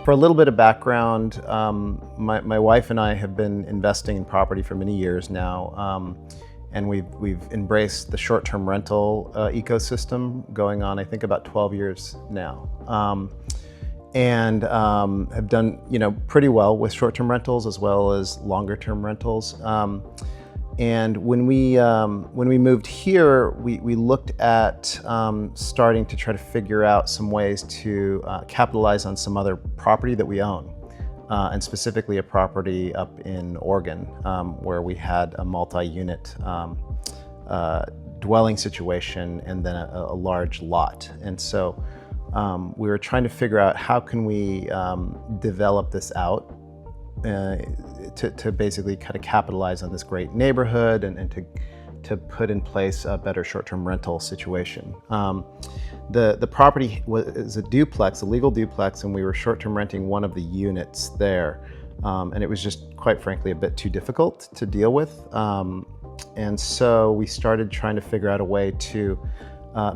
For a little bit of background, my wife and I have been investing in property for many years now, and we've embraced the short-term rental ecosystem going on, I think, about 12 years now, and have done pretty well with short-term rentals as well as longer-term rentals. And when we moved here, we looked at starting to try to figure out some ways to capitalize on some other property that we own, and specifically a property up in Oregon, where we had a multi-unit dwelling situation and then a large lot. And so we were trying to figure out how can we develop this out to basically kind of capitalize on this great neighborhood and to put in place a better short-term rental situation. The property is a duplex, a legal duplex, and we were short-term renting one of the units there. And it was just, quite frankly, a bit too difficult to deal with. And so we started trying to figure out a way to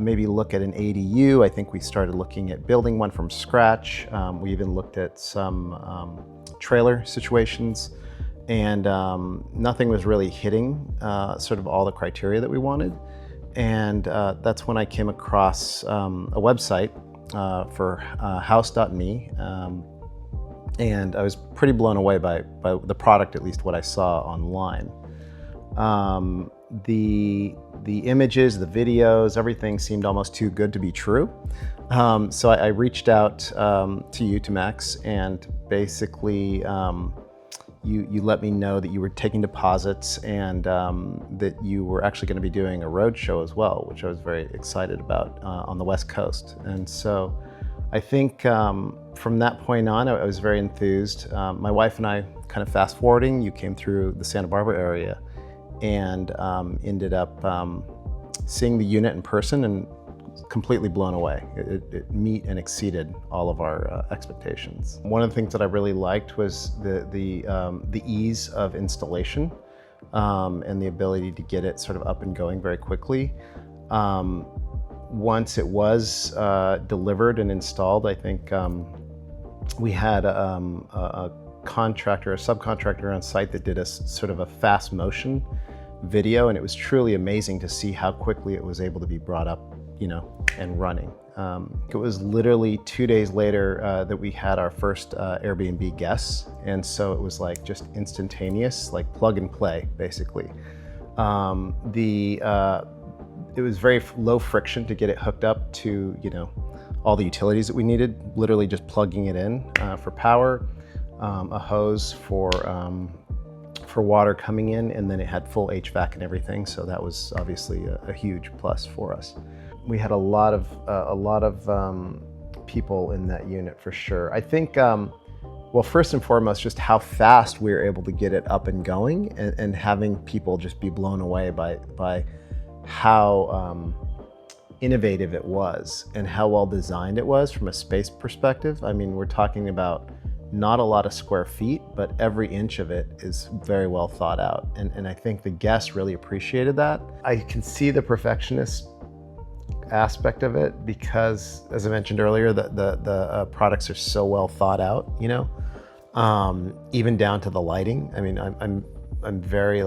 maybe look at an ADU. I think we started looking at building one from scratch. We even looked at some trailer situations, and nothing was really hitting sort of all the criteria that we wanted. And that's when I came across a website for house.me, and I was pretty blown away by the product, at least what I saw online. The images, the videos, everything seemed almost too good to be true. So I reached out to you, to Max, and basically you let me know that you were taking deposits and that you were actually going to be doing a road show as well, which I was very excited about on the West Coast. And so I think from that point on, I was very enthused. My wife and I, kind of fast forwarding, you came through the Santa Barbara area and ended up seeing the unit in person and completely blown away. It met and exceeded all of our expectations. One of the things that I really liked was the ease of installation and the ability to get it sort of up and going very quickly. Once it was delivered and installed, I think we had a contractor, a subcontractor on site that did a sort of a fast motion video, and it was truly amazing to see how quickly it was able to be brought up, and running. It was literally 2 days later that we had our first Airbnb guests, and so it was like just instantaneous, like plug and play, basically. It was very low friction to get it hooked up to, all the utilities that we needed, literally just plugging it in for power, a hose for water coming in, and then it had full HVAC and everything. So that was obviously a huge plus for us. We had a lot of people in that unit for sure. I think, well, first and foremost, just how fast we were able to get it up and going, and having people just be blown away by how innovative it was and how well designed it was from a space perspective. I mean, we're talking about not a lot of square feet, but every inch of it is very well thought out. And I think the guests really appreciated that. I can see the perfectionist aspect of it because, as I mentioned earlier, the products are so well thought out, even down to the lighting. I mean, I'm very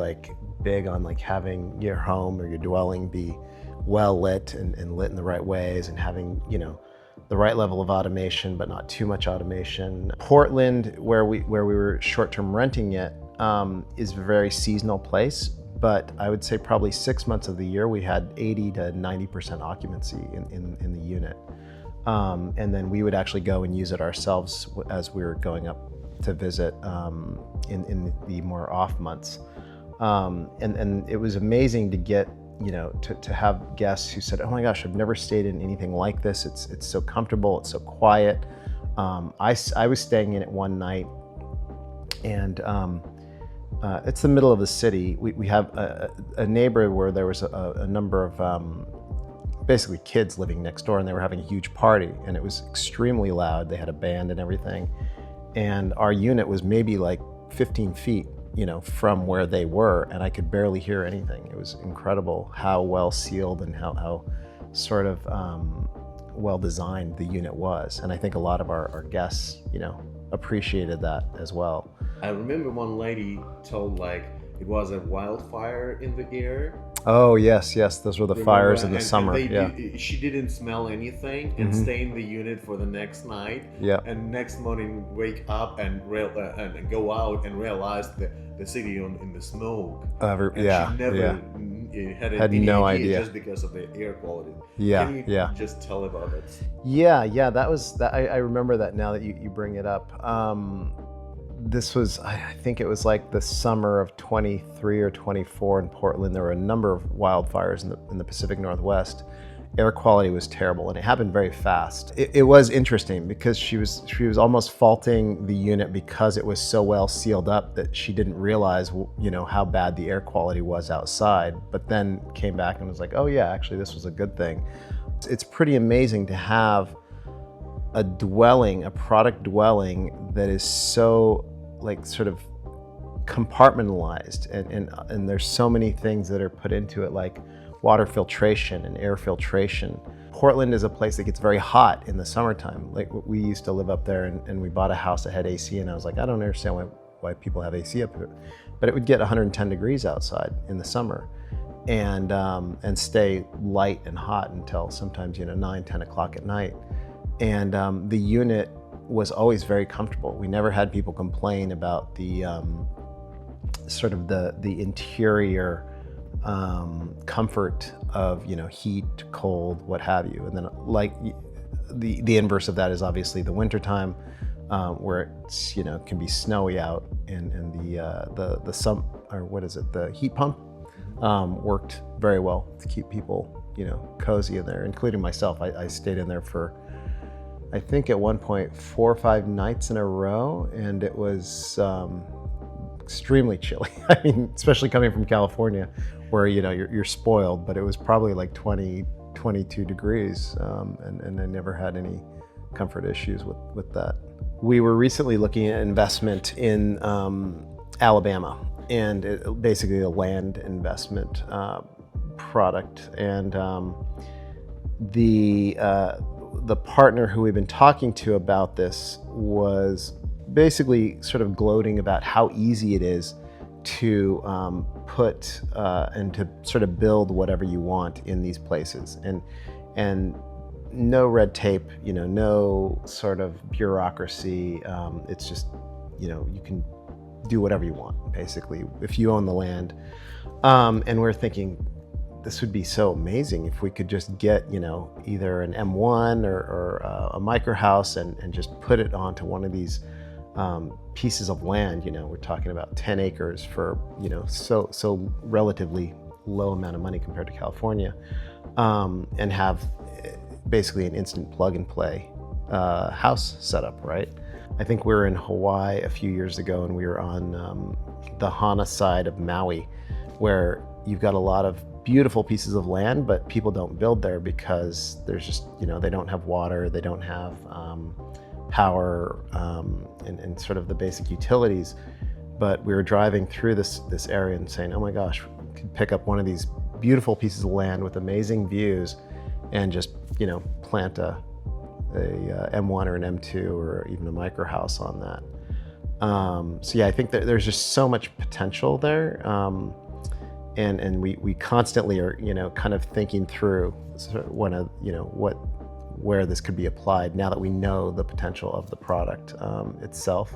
big on having your home or your dwelling be well lit and lit in the right ways, and having, the right level of automation, but not too much automation. Portland, where we were short-term renting it, is a very seasonal place, but I would say probably 6 months of the year we had 80 to 90% occupancy in the unit. And then we would actually go and use it ourselves as we were going up to visit in the more off months. And it was amazing to get, to have guests who said, "Oh my gosh, I've never stayed in anything like this. It's so comfortable, it's so quiet." I was staying in it one night, and it's the middle of the city. We have a neighborhood where there was a number of basically kids living next door, and they were having a huge party, and it was extremely loud. They had a band and everything, and our unit was maybe 15 feet from where they were, and I could barely hear anything. It was incredible how well sealed and how well designed the unit was. And I think a lot of our guests, appreciated that as well. I remember one lady told like it was a wildfire in the air. Oh yes, yes, those were the Remember, fires in the and summer. they Yeah. she didn't smell anything and Mm-hmm. stay in the unit for the next night. Yeah. And next morning wake up and and go out and realize the city in the smoke. And Yeah. she never Yeah. had Had any no idea idea. just because of the air quality. Yeah. Can you Yeah. just tell about it? Yeah. That was that. I remember that now that you bring it up. This was, I think it was like the summer of 23 or 24 in Portland. There were a number of wildfires in the Pacific Northwest. Air quality was terrible, and it happened very fast. It was interesting because she was almost faulting the unit because it was so well sealed up that she didn't realize, how bad the air quality was outside. But then came back and was like, oh yeah, actually this was a good thing. It's pretty amazing to have a product dwelling that is so like sort of compartmentalized, and there's so many things that are put into it, like water filtration and air filtration. Portland is a place that gets very hot in the summertime. Like we used to live up there, and we bought a house that had AC, and I was like, I don't understand why people have AC up here. But it would get 110 degrees outside in the summer, and stay light and hot until sometimes 9, 10 o'clock at night. And the unit was always very comfortable. We never had people complain about the sort of the interior comfort of heat, cold, what have you. And then like the inverse of that is obviously the wintertime, where it's can be snowy out, and the heat pump worked very well to keep people cozy in there, including myself. I stayed in there for, I think at one point 4 or 5 nights in a row, and it was extremely chilly. I mean, especially coming from California, where you're spoiled, but it was probably like 20, 22 degrees, and I never had any comfort issues with that. We were recently looking at investment in Alabama, and basically a land investment product, and the partner who we've been talking to about this was basically sort of gloating about how easy it is to put and to sort of build whatever you want in these places, and no red tape, no sort of bureaucracy. It's just you can do whatever you want basically if you own the land. And we're thinking, this would be so amazing if we could just get, either an M1 or a micro house and just put it onto one of these pieces of land. We're talking about 10 acres for, so relatively low amount of money compared to California, and have basically an instant plug and play house setup, right? I think we were in Hawaii a few years ago, and we were on the Hana side of Maui, where you've got a lot of beautiful pieces of land, but people don't build there because there's just, they don't have water, they don't have power, and sort of the basic utilities. But we were driving through this area and saying, oh my gosh, we could pick up one of these beautiful pieces of land with amazing views and just, plant a M1 or an M2 or even a micro house on that. So yeah, I think that there's just so much potential there. And we constantly are, kind of thinking through sort of where this could be applied now that we know the potential of the product itself.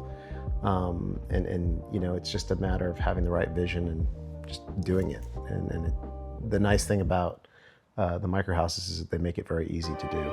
And it's just a matter of having the right vision and just doing it. And the nice thing about the micro houses is that they make it very easy to do.